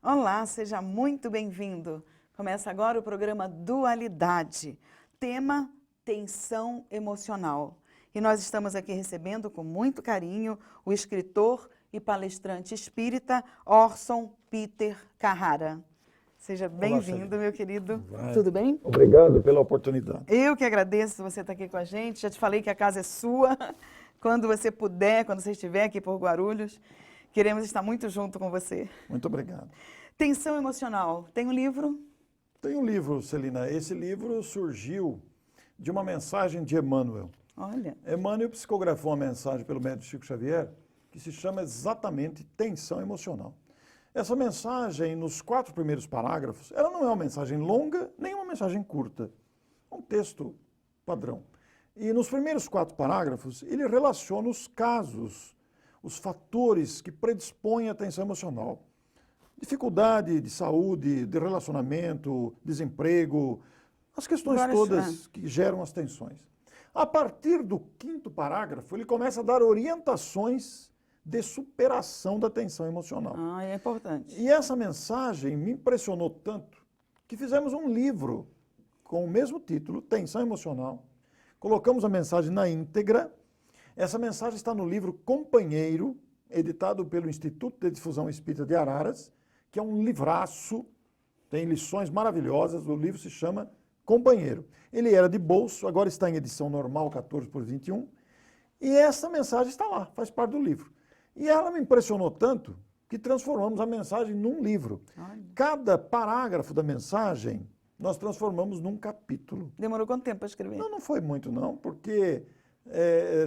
Olá, seja muito bem-vindo. Começa agora o programa Dualidade, tema tensão emocional. E nós estamos aqui recebendo com muito carinho o escritor e palestrante espírita Orson Peter Carrara. Seja bem-vindo, meu querido. Tudo bem? Obrigado pela oportunidade. Eu que agradeço você estar aqui com a gente. Já te falei que a casa é sua. Quando você puder, quando você estiver aqui por Guarulhos, queremos estar muito junto com você. Muito obrigado. Tensão emocional. Tem um livro? Tem um livro, Celina. Esse livro surgiu de uma mensagem de Emmanuel. Olha. Emmanuel psicografou uma mensagem pelo médico Chico Xavier que se chama exatamente tensão emocional. Essa mensagem, nos 4 primeiros parágrafos, ela não é uma mensagem longa, nem uma mensagem curta. É um texto padrão. E nos primeiros 4 parágrafos, ele relaciona os casos, os fatores que predispõem à tensão emocional. Dificuldade de saúde, de relacionamento, desemprego, as questões todas que geram as tensões. A partir do 5º parágrafo, ele começa a dar orientações de superação da tensão emocional. Ah, é importante. E essa mensagem me impressionou tanto que fizemos um livro com o mesmo título, Tensão Emocional. Colocamos a mensagem na íntegra. Essa mensagem está no livro Companheiro, editado pelo Instituto de Difusão Espírita de Araras, que é um livraço, tem lições maravilhosas, o livro se chama Companheiro. Ele era de bolso, agora está em edição normal, 14/21, e essa mensagem está lá, faz parte do livro. E ela me impressionou tanto que transformamos a mensagem num livro. Olha. Cada parágrafo da mensagem nós transformamos num capítulo. Demorou quanto tempo para escrever? Não foi muito não, porque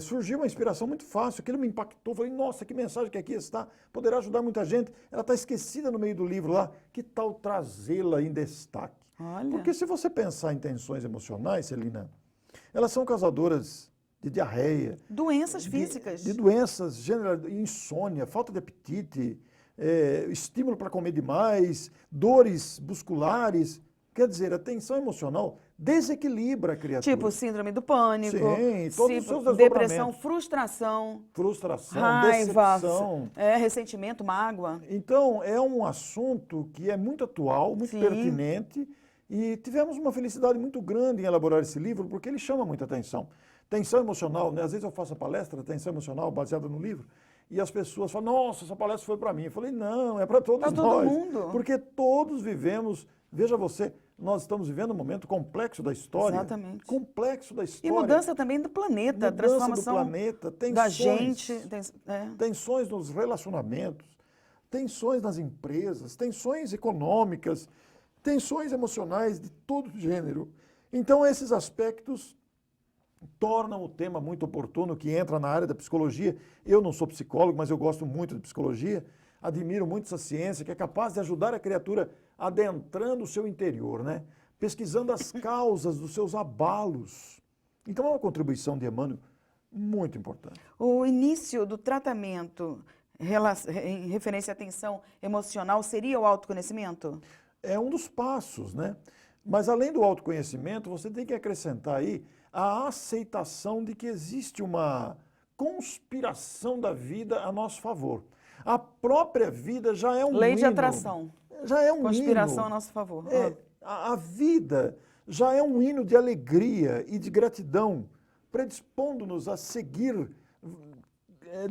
surgiu uma inspiração muito fácil, aquilo me impactou, falei, nossa, que mensagem que aqui está, poderá ajudar muita gente, ela está esquecida no meio do livro lá, que tal trazê-la em destaque? Olha. Porque se você pensar em tensões emocionais, Celina, elas são causadoras de diarreia. Doenças físicas. De doenças, insônia, falta de apetite, estímulo para comer demais, dores musculares. Quer dizer, a tensão emocional desequilibra a criatura. Tipo síndrome do pânico, Sim, todos os seus depressão, desdobramentos. frustração, Raiva, decepção, ressentimento, mágoa. Então, é um assunto que é muito atual, muito Sim. pertinente, e tivemos uma felicidade muito grande em elaborar esse livro, porque ele chama muita atenção. Tensão emocional, né? Às vezes eu faço a palestra, tensão emocional, baseada no livro, e as pessoas falam, nossa, essa palestra foi para mim. Eu falei, não, é para todos nós. Para todo mundo. Porque todos vivemos, veja você, nós estamos vivendo um momento complexo da história. Exatamente. Complexo da história. E mudança também do planeta, Mudança transformação do planeta, tensões, da gente. Tensões nos relacionamentos, tensões nas empresas, tensões econômicas, tensões emocionais de todo gênero. Então, esses aspectos tornam o tema muito oportuno, que entra na área da psicologia. Eu não sou psicólogo, mas eu gosto muito de psicologia, admiro muito essa ciência, que é capaz de ajudar a criatura adentrando o seu interior, né? Pesquisando as causas dos seus abalos. Então é uma contribuição de Emmanuel muito importante. O início do tratamento em referência à tensão emocional seria o autoconhecimento? É um dos passos, né? Mas além do autoconhecimento, você tem que acrescentar aí a aceitação de que existe uma conspiração da vida a nosso favor. A própria vida já é um Lei hino. de atração. Já é um Conspiração hino. a nosso favor. A vida já é um hino de alegria e de gratidão, predispondo-nos a seguir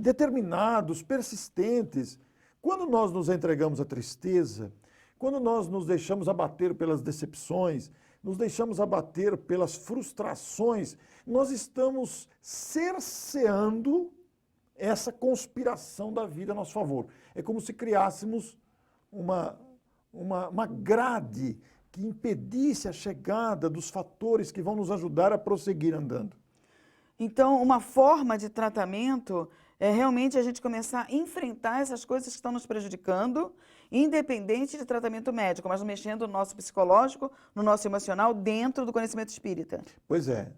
determinados, persistentes. Quando nós nos entregamos à tristeza, quando nós nos deixamos abater pelas decepções, nos deixamos abater pelas frustrações, nós estamos cerceando essa conspiração da vida a nosso favor. É como se criássemos uma grade que impedisse a chegada dos fatores que vão nos ajudar a prosseguir andando. Então, uma forma de tratamento é realmente a gente começar a enfrentar essas coisas que estão nos prejudicando, independente de tratamento médico, mas mexendo no nosso psicológico, no nosso emocional, dentro do conhecimento espírita. Pois é,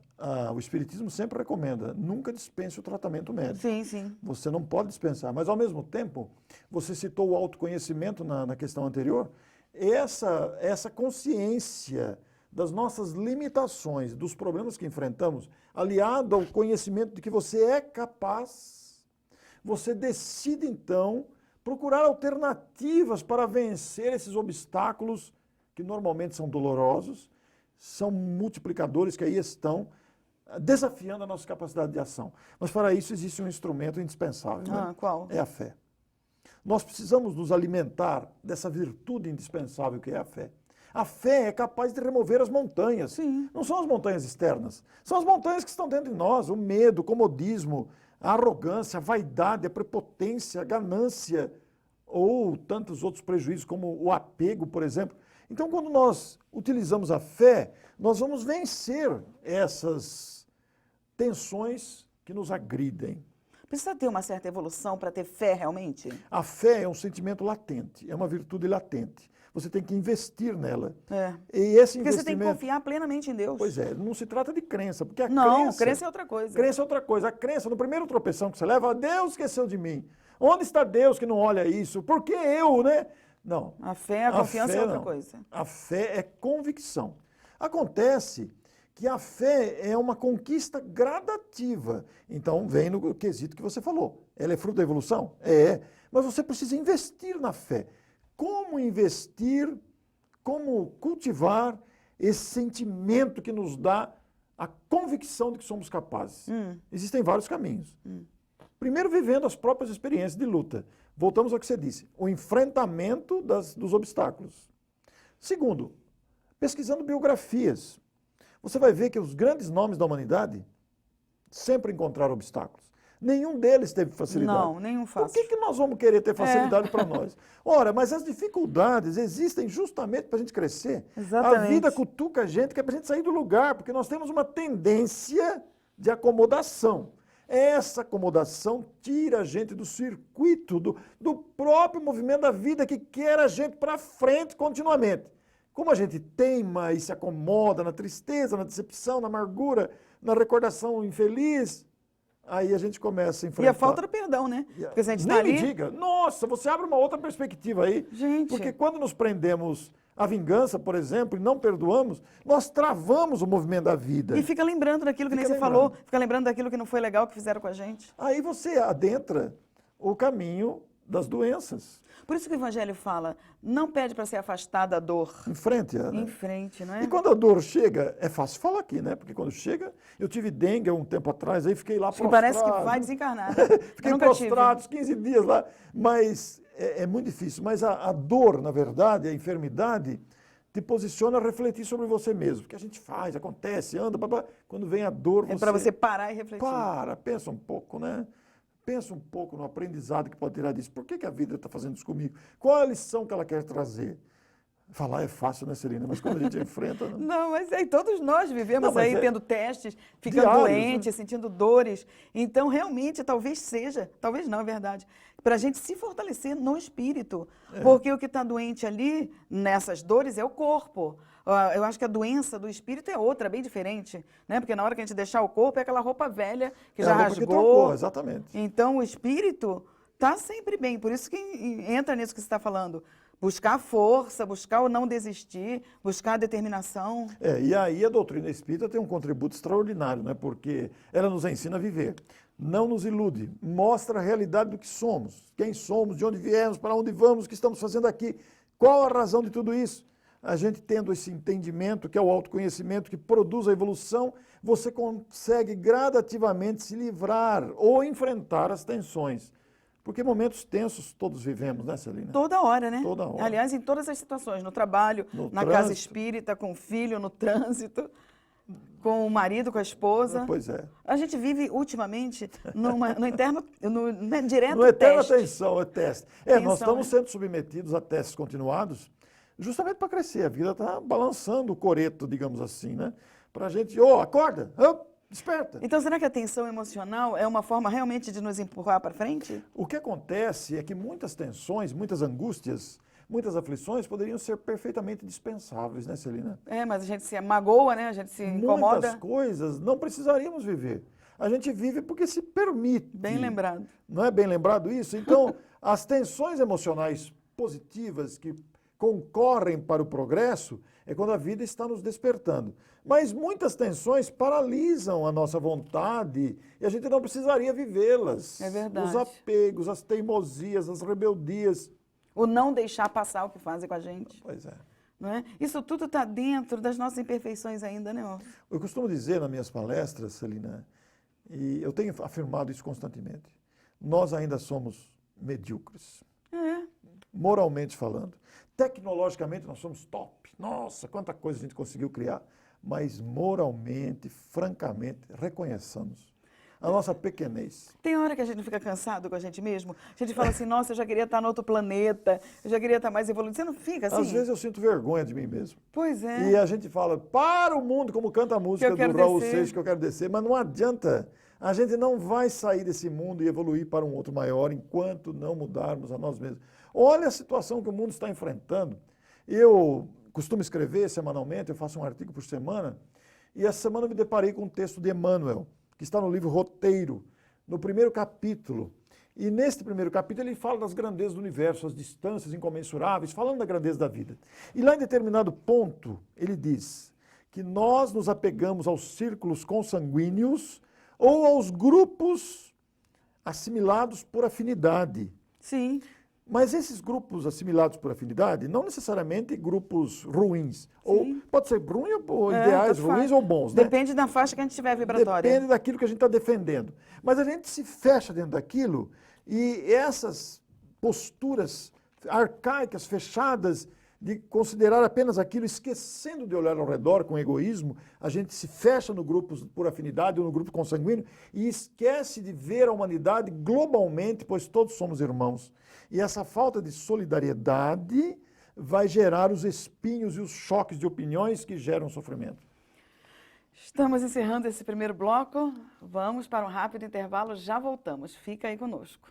o Espiritismo sempre recomenda, nunca dispense o tratamento médico. Sim, sim. Você não pode dispensar, mas ao mesmo tempo, você citou o autoconhecimento na questão anterior, essa consciência das nossas limitações, dos problemas que enfrentamos, aliado ao conhecimento de que você é capaz, você decide então procurar alternativas para vencer esses obstáculos que normalmente são dolorosos, são multiplicadores que aí estão desafiando a nossa capacidade de ação. Mas para isso existe um instrumento indispensável, né? Qual? É a fé. Nós precisamos nos alimentar dessa virtude indispensável que é a fé. A fé é capaz de remover as montanhas. Sim. Não são as montanhas externas, são as montanhas que estão dentro de nós, o medo, o comodismo, a arrogância, a vaidade, a prepotência, a ganância ou tantos outros prejuízos como o apego, por exemplo. Então, quando nós utilizamos a fé, nós vamos vencer essas tensões que nos agridem. Precisa ter uma certa evolução para ter fé realmente? A fé é um sentimento latente, é uma virtude latente. Você tem que investir nela. E esse porque investimento... você tem que confiar plenamente em Deus. Pois é, não se trata de crença, porque a Não, crença é outra coisa. Crença é outra coisa. A crença, no primeiro tropeção que você leva, Deus esqueceu de mim. Onde está Deus que não olha isso? Por que eu, né? Não. A fé, a confiança fé, é outra não. coisa. A fé é convicção. Acontece que a fé é uma conquista gradativa. Então, vem no quesito que você falou. Ela é fruto da evolução? É. Mas você precisa investir na fé. Como investir, como cultivar esse sentimento que nos dá a convicção de que somos capazes? Existem vários caminhos. Primeiro, vivendo as próprias experiências de luta. Voltamos ao que você disse, o enfrentamento dos obstáculos. Segundo, pesquisando biografias. Você vai ver que os grandes nomes da humanidade sempre encontraram obstáculos. Nenhum deles teve facilidade. Não, nenhum fácil. Por que nós vamos querer ter facilidade para nós? Ora, mas as dificuldades existem justamente para a gente crescer. Exatamente. A vida cutuca a gente, que é para a gente sair do lugar, porque nós temos uma tendência de acomodação. Essa acomodação tira a gente do circuito, do próprio movimento da vida que quer a gente para frente continuamente. Como a gente teima e se acomoda na tristeza, na decepção, na amargura, na recordação infeliz, aí a gente começa a enfrentar. E a falta do perdão, né? Porque se a gente está Nem ali... me diga. Nossa, você abre uma outra perspectiva aí. Gente... Porque quando nos prendemos à vingança, por exemplo, e não perdoamos, nós travamos o movimento da vida. E fica lembrando daquilo que nem você falou, fica lembrando daquilo que não foi legal que fizeram com a gente. Aí você adentra o caminho das doenças. Por isso que o Evangelho fala, não pede para ser afastado da dor. Enfrente-a, né? Em frente, não é? E quando a dor chega, é fácil falar aqui, né? Porque quando chega, eu tive dengue há um tempo atrás, aí fiquei lá Acho que prostrado. parece que vai desencarnar. Fiquei prostrado, 15 dias lá, mas é muito difícil. Mas a dor, na verdade, a enfermidade, te posiciona a refletir sobre você mesmo. O que a gente faz, acontece, anda, quando vem a dor, É para você parar e refletir. Pensa um pouco, né? Pensa um pouco no aprendizado que pode tirar disso. Por que a vida está fazendo isso comigo? Qual a lição que ela quer trazer? Falar é fácil, né, Celina? Mas quando a gente enfrenta... Não, mas aí todos nós vivemos aí tendo testes, ficando diários, doentes, né? Sentindo dores. Então, realmente, talvez seja, talvez não, é verdade, para a gente se fortalecer no espírito. Porque o que está doente ali, nessas dores, é o corpo. Eu acho que a doença do espírito é outra, bem diferente, né? Porque na hora que a gente deixar o corpo, é aquela roupa velha que já rasgou. Que trocou, exatamente. Então, o espírito está sempre bem. Por isso que entra nisso que você está falando. Buscar força, buscar o não desistir, buscar a determinação. E aí a doutrina espírita tem um contributo extraordinário, né? Porque ela nos ensina a viver. Não nos ilude, mostra a realidade do que somos, quem somos, de onde viemos, para onde vamos, o que estamos fazendo aqui, qual a razão de tudo isso. A gente tendo esse entendimento, que é o autoconhecimento, que produz a evolução, você consegue gradativamente se livrar ou enfrentar as tensões. Porque momentos tensos todos vivemos, né, Celina? Toda hora, né? Toda hora. Aliás, em todas as situações, no trabalho, na casa espírita, com o filho, no trânsito, com o marido, com a esposa. Pois é. A gente vive, ultimamente, no eterno, direto no eterna teste. tensão, é teste. Nós estamos sendo submetidos a testes continuados, justamente para crescer. A vida está balançando o coreto, digamos assim, né? Para a gente, acorda, desperta. Então, será que a tensão emocional é uma forma realmente de nos empurrar para frente? O que acontece é que muitas tensões, muitas angústias, muitas aflições poderiam ser perfeitamente dispensáveis, né, Celina? Mas a gente se magoa, né? A gente se incomoda. Muitas coisas não precisaríamos viver. A gente vive porque se permite. Bem lembrado. Não é bem lembrado isso? Então, as tensões emocionais positivas que concorrem para o progresso, é quando a vida está nos despertando. Mas muitas tensões paralisam a nossa vontade e a gente não precisaria vivê-las. É verdade. Os apegos, as teimosias, as rebeldias. O não deixar passar o que fazem com a gente. Pois é. Não é? Isso tudo está dentro das nossas imperfeições ainda, né? Ó? Eu costumo dizer nas minhas palestras, Celina, e eu tenho afirmado isso constantemente, nós ainda somos medíocres, moralmente falando. Tecnologicamente nós somos top. Nossa, quanta coisa a gente conseguiu criar. Mas moralmente, francamente, reconheçamos a nossa pequenez. Tem hora que a gente fica cansado com a gente mesmo. A gente fala assim, nossa, eu já queria estar em outro planeta, eu já queria estar mais evoluído. Você não fica assim? Às vezes eu sinto vergonha de mim mesmo. Pois é. E a gente fala, para o mundo, como canta a música do Raul Seixas, que eu quero descer. Mas não adianta. A gente não vai sair desse mundo e evoluir para um outro maior enquanto não mudarmos a nós mesmos. Olha a situação que o mundo está enfrentando. Eu costumo escrever semanalmente, eu faço um artigo por semana, e essa semana eu me deparei com um texto de Emmanuel, que está no livro Roteiro, no primeiro capítulo. E neste primeiro capítulo ele fala das grandezas do universo, as distâncias incomensuráveis, falando da grandeza da vida. E lá em determinado ponto ele diz que nós nos apegamos aos círculos consanguíneos ou aos grupos assimilados por afinidade. Sim. Mas esses grupos assimilados por afinidade, não necessariamente grupos ruins. Sim. Ou pode ser ruim ou ideais ruins ou bons. Né? Depende da faixa que a gente tiver vibratória. Depende daquilo que a gente está defendendo. Mas a gente se fecha dentro daquilo e essas posturas arcaicas, fechadas, de considerar apenas aquilo, esquecendo de olhar ao redor com egoísmo, a gente se fecha no grupo por afinidade ou no grupo consanguíneo e esquece de ver a humanidade globalmente, pois todos somos irmãos. E essa falta de solidariedade vai gerar os espinhos e os choques de opiniões que geram sofrimento. Estamos encerrando esse primeiro bloco. Vamos para um rápido intervalo, já voltamos. Fica aí conosco.